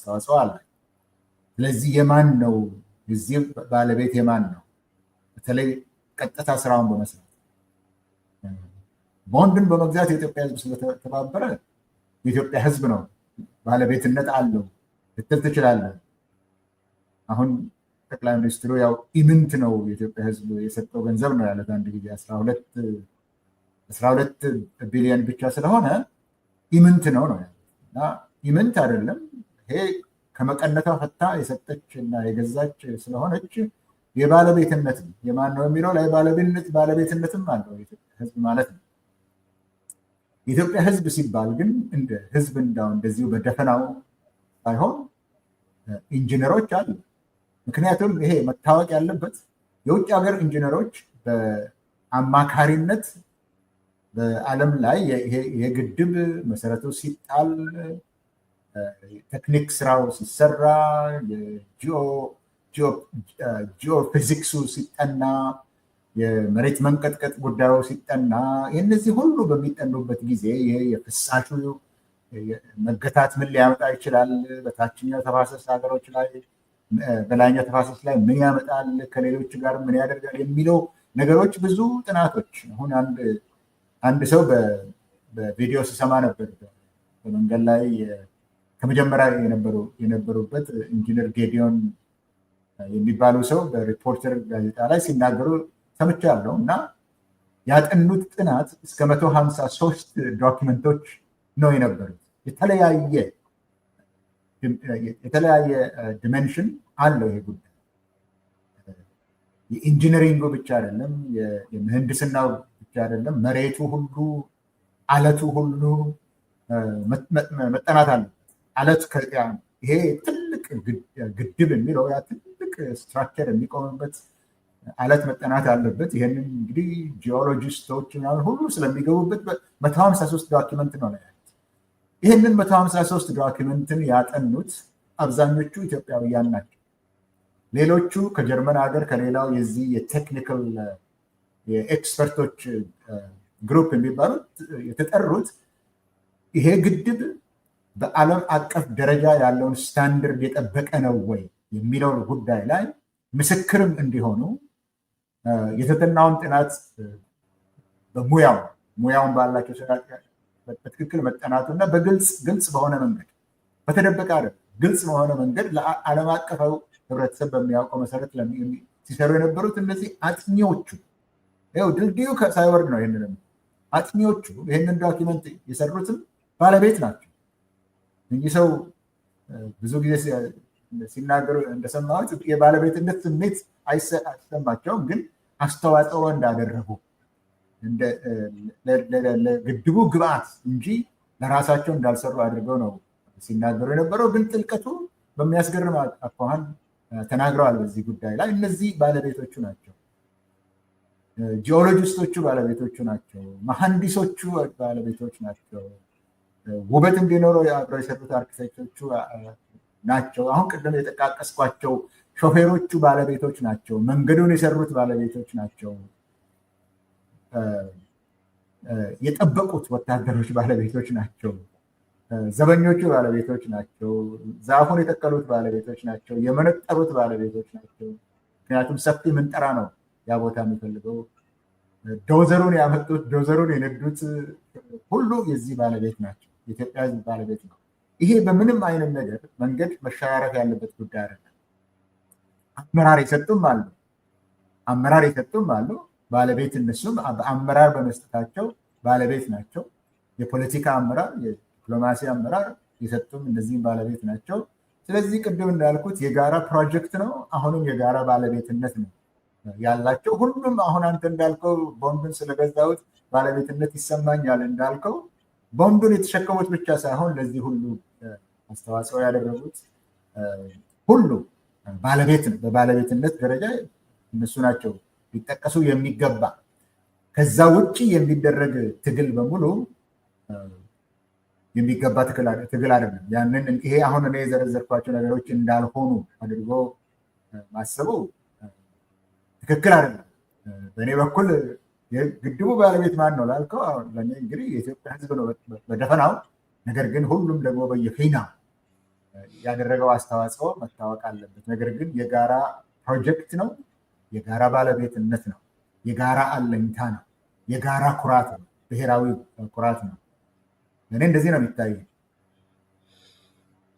አስተዋጽኦ አለ። ስለዚህ የማን ነው እዚህ ባለቤት የማን ነው? በተለይ ቀጥታ ስራውን በመስራት ቦንድን በመግዛት የኢትዮጵያ ህዝብ ስለተባበረ የኢትዮጵያ ህዝብ ነው ባለቤትነት አለው ልትል ትችላለህ። አሁን ጠቅላይ ሚኒስትሩ ያው ኢምንት ነው የኢትዮጵያ ህዝብ የሰጠው ገንዘብ ነው ያለት አንድ ጊዜ 12 ቢሊዮን ብቻ ስለሆነ ኢምንት ነው ያለት እና ኢምንት አይደለም። ይሄ ከመቀነቷ ፈታ የሰጠች እና የገዛች ስለሆነች የባለቤትነት የማን ነው የሚለው ላይ ባለቤትነትም አለው የኢትዮጵያ ህዝብ ማለት ነው። የኢትዮጵያ ህዝብ ሲባል ግን እንደ ህዝብ እንዳው እንደዚሁ በደፈናው ሳይሆን ኢንጂነሮች አሉ። ምክንያቱም ይሄ መታወቅ ያለበት የውጭ ሀገር ኢንጂነሮች በአማካሪነት በዓለም ላይ የግድብ መሰረቱ ሲጣል ቴክኒክ ስራው ሲሰራ ጂኦፊዚክሱ ሲጠና የመሬት መንቀጥቀጥ ጉዳዩ ሲጠና የነዚህ ሁሉ በሚጠኑበት ጊዜ ይሄ የፍሳሹ መገታት ምን ሊያመጣ ይችላል፣ በታችኛው ተፋሰስ ሀገሮች ላይ በላይኛው ተፋሰስ ላይ ምን ያመጣል፣ ከሌሎች ጋር ምን ያደርጋል የሚለው ነገሮች ብዙ ጥናቶች። አሁን አንድ ሰው በቪዲዮ ሲሰማ ነበር በመንገድ ላይ ከመጀመሪያ የነበሩበት ኢንጂነር ጌዲዮን የሚባሉ ሰው በሪፖርተር ጋዜጣ ላይ ሲናገሩ ሰምቻለሁ እና ያጠኑት ጥናት እስከ 153 ዶክመንቶች ነው የነበሩት። የተለያየ ዲሜንሽን አለው ይሄ ጉዳይ። የኢንጂነሪንጉ ብቻ አይደለም፣ የምህንድስናው ብቻ አይደለም፣ መሬቱ ሁሉ አለቱ ሁሉ መጠናት አለ። አለት ይሄ ትልቅ ግድብ የሚለው ያ ትልቅ ስትራክቸር የሚቆምበት አለት መጠናት አለበት። ይሄንን እንግዲህ ጂኦሎጂስቶች ሁሉ ስለሚገቡበት 153 ዶክመንት ነው ያሉት። ይህንን 153 ዶክመንትን ያጠኑት አብዛኞቹ ኢትዮጵያውያን ናቸው። ሌሎቹ ከጀርመን ሀገር ከሌላው የዚህ የቴክኒካል የኤክስፐርቶች ግሩፕ የሚባሉት የተጠሩት ይሄ ግድብ በዓለም አቀፍ ደረጃ ያለውን ስታንደርድ የጠበቀ ነው ወይ የሚለው ጉዳይ ላይ ምስክርም እንዲሆኑ የተጠናውን ጥናት ሙያውን ባላቸው በትክክል መጠናቱ እና ግልጽ በሆነ መንገድ በተደበቀ አይደለም፣ ግልጽ በሆነ መንገድ ለዓለም አቀፋዊ ህብረተሰብ በሚያውቀው መሰረት ሲሰሩ የነበሩት እነዚህ አጥኚዎቹ ድልድዩ ሳይወርድ ነው። ይህንን አጥኚዎቹ ይህንን ዶኪመንት የሰሩትም ባለቤት ናቸው። እኚህ ሰው ብዙ ጊዜ ሲናገሩ እንደሰማሁት የባለቤትነት ስሜት አይሰማቸውም፣ ግን አስተዋጽኦ እንዳደረጉ ለግድቡ ግብአት እንጂ ለራሳቸው እንዳልሰሩ አድርገው ነው ሲናገሩ የነበረው። ግን ጥልቀቱ በሚያስገርም አኳኋን ተናግረዋል በዚህ ጉዳይ ላይ። እነዚህ ባለቤቶቹ ናቸው። ጂኦሎጂስቶቹ ባለቤቶቹ ናቸው። መሐንዲሶቹ ባለቤቶች ናቸው። ውበት እንዲኖረው አብረው የሰሩት አርኪቴክቶቹ ናቸው። አሁን ቅድም የጠቃቀስኳቸው ሾፌሮቹ ባለቤቶች ናቸው። መንገዱን የሰሩት ባለቤቶች ናቸው። የጠበቁት ወታደሮች ባለቤቶች ናቸው። ዘበኞቹ ባለቤቶች ናቸው። ዛፉን የተከሉት ባለቤቶች ናቸው። የመነጠሩት ባለቤቶች ናቸው። ምክንያቱም ሰፊ ምንጠራ ነው ያ ቦታ የሚፈልገው። ዶዘሩን ያመጡት፣ ዶዘሩን የነዱት ሁሉ የዚህ ባለቤት ናቸው። የኢትዮጵያ ሕዝብ ባለቤት ነው። ይሄ በምንም አይነት ነገር መንገድ መሸራረፍ ያለበት ጉዳይ አይደለም። አመራር የሰጡም አሉ። ባለቤት እነሱም በአመራር በመስጠታቸው ባለቤት ናቸው። የፖለቲካ አመራር፣ የዲፕሎማሲ አመራር የሰጡም እነዚህም ባለቤት ናቸው። ስለዚህ ቅድም እንዳልኩት የጋራ ፕሮጀክት ነው። አሁንም የጋራ ባለቤትነት ነው ያላቸው። ሁሉም አሁን አንተ እንዳልከው ቦንዱን ስለገዛሁት ባለቤትነት ይሰማኛል እንዳልከው ቦንዱን የተሸከሙት ብቻ ሳይሆን ለዚህ ሁሉ አስተዋጽኦ ያደረጉት ሁሉ በባለቤትነት ደረጃ እነሱ ናቸው ሊጠቀሱ የሚገባ። ከዛ ውጭ የሚደረግ ትግል በሙሉ የሚገባ ትግል አይደለም። ያንን ይሄ አሁን እኔ የዘረዘርኳቸው ነገሮች እንዳልሆኑ አድርጎ ማሰቡ ትክክል አይደለም። በእኔ በኩል የግድቡ ባለቤት ማን ነው ላልከው፣ ለእኔ እንግዲህ የኢትዮጵያ ሕዝብ ነው በደፈናው። ነገር ግን ሁሉም ደግሞ በየፊናው ያደረገው አስተዋጽኦ መታወቅ አለበት። ነገር ግን የጋራ ፕሮጀክት ነው፣ የጋራ ባለቤትነት ነው፣ የጋራ አለኝታ ነው፣ የጋራ ኩራት ነው፣ ብሔራዊ ኩራት ነው። እኔ እንደዚህ ነው የሚታየው።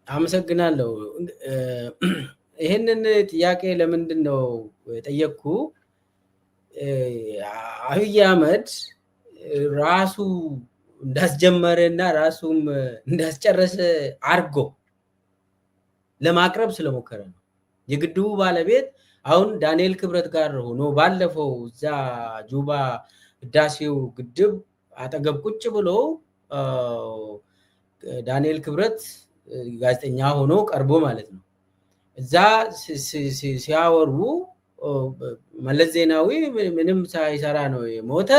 አመሰግናለሁ። ይህንን ጥያቄ ለምንድን ነው የጠየቅኩ? አብይ አህመድ ራሱ እንዳስጀመረ እና ራሱም እንዳስጨረሰ አድርጎ ለማቅረብ ስለሞከረ ነው። የግድቡ ባለቤት አሁን ዳንኤል ክብረት ጋር ሆኖ ባለፈው እዛ ጁባ ህዳሴው ግድብ አጠገብ ቁጭ ብሎ ዳንኤል ክብረት ጋዜጠኛ ሆኖ ቀርቦ ማለት ነው እዛ ሲያወሩ መለስ ዜናዊ ምንም ሳይሰራ ነው የሞተ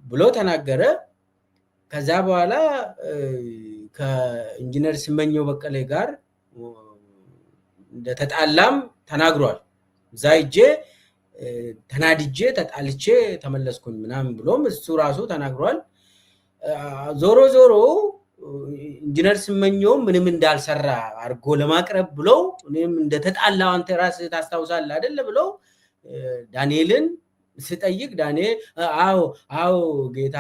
ብሎ ተናገረ። ከዛ በኋላ ከኢንጂነር ስመኘው በቀለ ጋር እንደተጣላም ተናግሯል። እዛ ሂጄ ተናድጄ ተጣልቼ ተመለስኩኝ ምናምን ብሎም እሱ ራሱ ተናግሯል። ዞሮ ዞሮ ኢንጂነር ስመኘው ምንም እንዳልሰራ አድርጎ ለማቅረብ ብለው እኔም እንደተጣላው አንተ ራስህ ታስታውሳለህ አይደል ብለው ዳንኤልን ስጠይቅ ዳንኤል አዎ ጌታ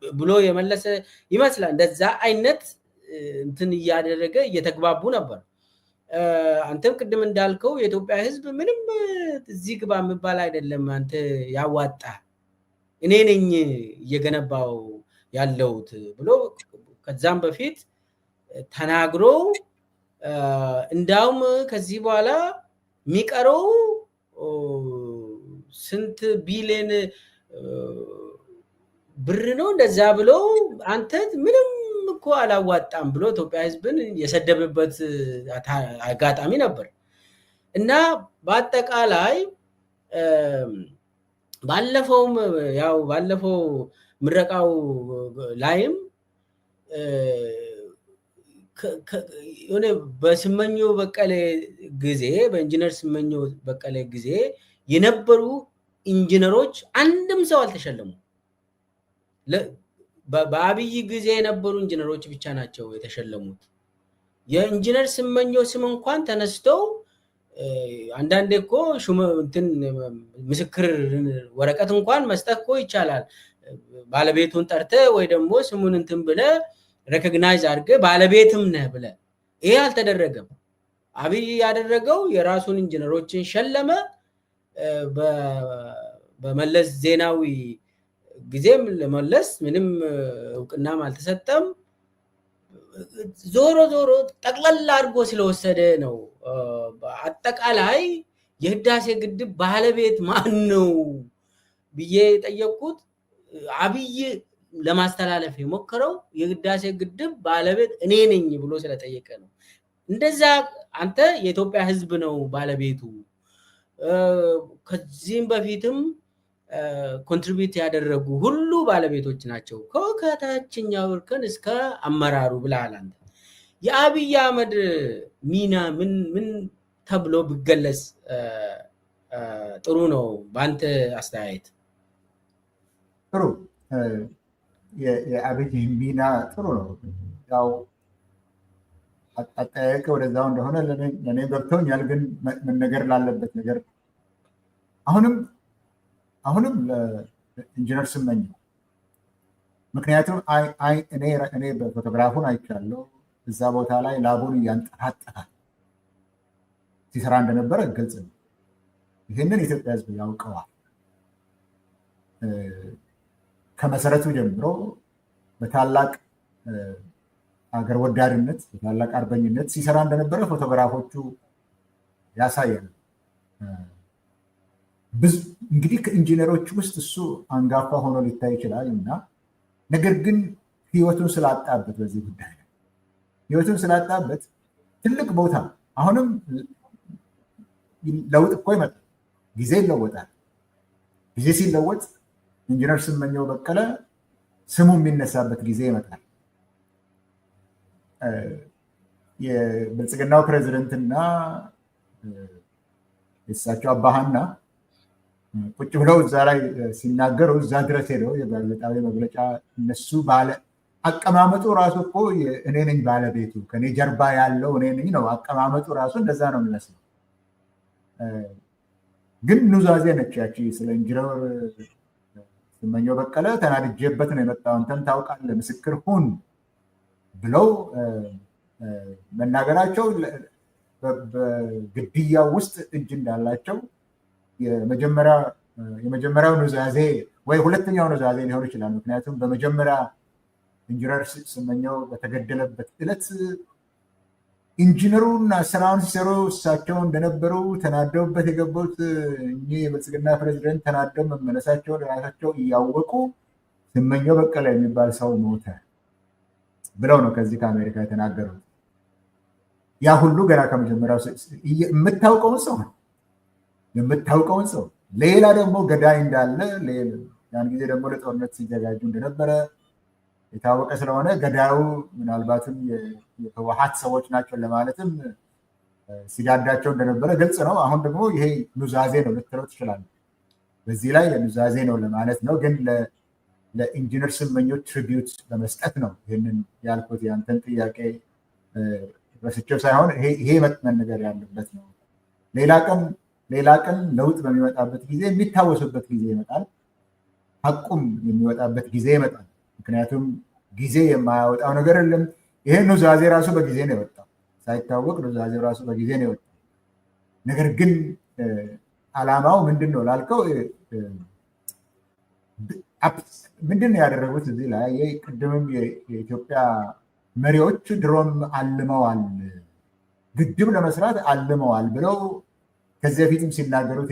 ብሎ የመለሰ ይመስላል። እንደዛ አይነት እንትን እያደረገ እየተግባቡ ነበር። አንተም ቅድም እንዳልከው የኢትዮጵያ ሕዝብ ምንም እዚህ ግባ የሚባል አይደለም፣ አንተ ያዋጣ እኔ ነኝ እየገነባው ያለውት ብሎ ከዛም በፊት ተናግሮ እንዳውም ከዚህ በኋላ የሚቀረው ስንት ቢሊዮን ብር ነው እንደዛ ብሎ አንተ ምንም እኮ አላዋጣም ብሎ ኢትዮጵያ ህዝብን የሰደበበት አጋጣሚ ነበር እና በአጠቃላይ ባለፈው ምረቃው ላይም በስመኘው በቀለ ጊዜ በኢንጂነር ስመኘው በቀለ ጊዜ የነበሩ ኢንጂነሮች አንድም ሰው አልተሸለሙ። በአብይ ጊዜ የነበሩ ኢንጂነሮች ብቻ ናቸው የተሸለሙት። የኢንጂነር ስመኘው ስም እንኳን ተነስተው አንዳንዴ እኮ ምስክር ወረቀት እንኳን መስጠት እኮ ይቻላል። ባለቤቱን ጠርተ ወይ ደግሞ ስሙን እንትን ብለ ሬኮግናይዝ አድርገ ባለቤትም ነህ ብለ። ይሄ አልተደረገም። አብይ ያደረገው የራሱን ኢንጂነሮችን ሸለመ። በመለስ ዜናዊ ጊዜም ለመለስ ምንም እውቅናም አልተሰጠም። ዞሮ ጠቅላላ አድርጎ ስለወሰደ ነው። አጠቃላይ የህዳሴ ግድብ ባለቤት ማን ነው ብዬ የጠየቅኩት አብይ ለማስተላለፍ የሞከረው የህዳሴ ግድብ ባለቤት እኔ ነኝ ብሎ ስለጠየቀ ነው። እንደዛ አንተ የኢትዮጵያ ህዝብ ነው ባለቤቱ። ከዚህም በፊትም ኮንትሪቢዩት ያደረጉ ሁሉ ባለቤቶች ናቸው ከታችኛው እርከን እስከ አመራሩ ብለሃል አንተ። የአብይ አህመድ ሚና ምን ተብሎ ቢገለጽ ጥሩ ነው በአንተ አስተያየት? ጥሩ የአብይ ሚና ጥሩ ነው። ያው አጠያየቅ ወደዛው እንደሆነ ለእኔ ገብቶኛል። ግን መነገር ላለበት ነገር አሁንም ለኢንጂነር ስመኘው ምክንያቱም እኔ በፎቶግራፉን አይቻለሁ። እዛ ቦታ ላይ ላቡን እያንጠራጠራል ሲሰራ እንደነበረ ግልጽ ነው። ይህንን የኢትዮጵያ ህዝብ ያውቀዋል። ከመሰረቱ ጀምሮ በታላቅ አገር ወዳድነት በታላቅ አርበኝነት ሲሰራ እንደነበረ ፎቶግራፎቹ ያሳያል። እንግዲህ ከኢንጂነሮች ውስጥ እሱ አንጋፋ ሆኖ ሊታይ ይችላል እና ነገር ግን ህይወቱን ስላጣበት በዚህ ጉዳይ ህይወቱን ስላጣበት ትልቅ ቦታ አሁንም ለውጥ እኮ ይመጣል። ጊዜ ይለወጣል። ጊዜ ሲለወጥ ኢንጂነር ስመኘው በቀለ ስሙ የሚነሳበት ጊዜ ይመጣል። የብልጽግናው ፕሬዚደንትና የእሳቸው አባሃና ቁጭ ብለው እዛ ላይ ሲናገሩ እዛ ድረስ ሄደው የጋዜጣዊ መግለጫ እነሱ አቀማመጡ ራሱ እኮ እኔ ነኝ ባለቤቱ፣ ከኔ ጀርባ ያለው እኔ ነኝ ነው። አቀማመጡ ራሱ እንደዛ ነው የሚመስለው። ግን ኑዛዜ ነች ያቺ። ስለ ኢንጂነር ስመኘው በቀለ ተናድጄበት ነው የመጣው፣ አንተም ታውቃለህ፣ ምስክር ሁን ብለው መናገራቸው በግድያው ውስጥ እጅ እንዳላቸው የመጀመሪያው ኑዛዜ ወይ ሁለተኛው ኑዛዜ ሊሆን ይችላል። ምክንያቱም በመጀመሪያ ኢንጂነር ስመኘው በተገደለበት ዕለት ኢንጂነሩና ስራውን ሲሰሩ እሳቸው እንደነበሩ ተናደውበት የገቡት እኚህ የብልጽግና ፕሬዚደንት ተናደው መመለሳቸውን ራሳቸው እያወቁ ስመኘው በቀለ የሚባል ሰው ሞተ ብለው ነው ከዚህ ከአሜሪካ የተናገሩት። ያ ሁሉ ገና ከመጀመሪያው የምታውቀውን ሰው ሌላ ደግሞ ገዳይ እንዳለ ያን ጊዜ ደግሞ ለጦርነት ሲዘጋጁ እንደነበረ የታወቀ ስለሆነ ገዳዩ ምናልባትም የህወሓት ሰዎች ናቸው ለማለትም ሲዳዳቸው እንደነበረ ግልጽ ነው። አሁን ደግሞ ይሄ ኑዛዜ ነው ልትለው ትችላለህ። በዚህ ላይ ኑዛዜ ነው ለማለት ነው። ግን ለኢንጂነር ስመኘው ትሪቢዩት በመስጠት ነው ይህንን ያልኩት። ያንተን ጥያቄ ረስቼው ሳይሆን ይሄ መነገር ያለበት ነው። ሌላ ቀን ለውጥ በሚመጣበት ጊዜ የሚታወሱበት ጊዜ ይመጣል። ሐቁም የሚወጣበት ጊዜ ይመጣል። ምክንያቱም ጊዜ የማያወጣው ነገር የለም። ይሄ ኑዛዜ ራሱ በጊዜ ነው የወጣው፣ ሳይታወቅ ኑዛዜ ራሱ በጊዜ ነው የወጣው። ነገር ግን ዓላማው ምንድን ነው ላልከው፣ ምንድን ነው ያደረጉት እዚህ ላይ ቅድምም የኢትዮጵያ መሪዎች ድሮም አልመዋል፣ ግድብ ለመስራት አልመዋል ብለው ከዚህ በፊትም ሲናገሩት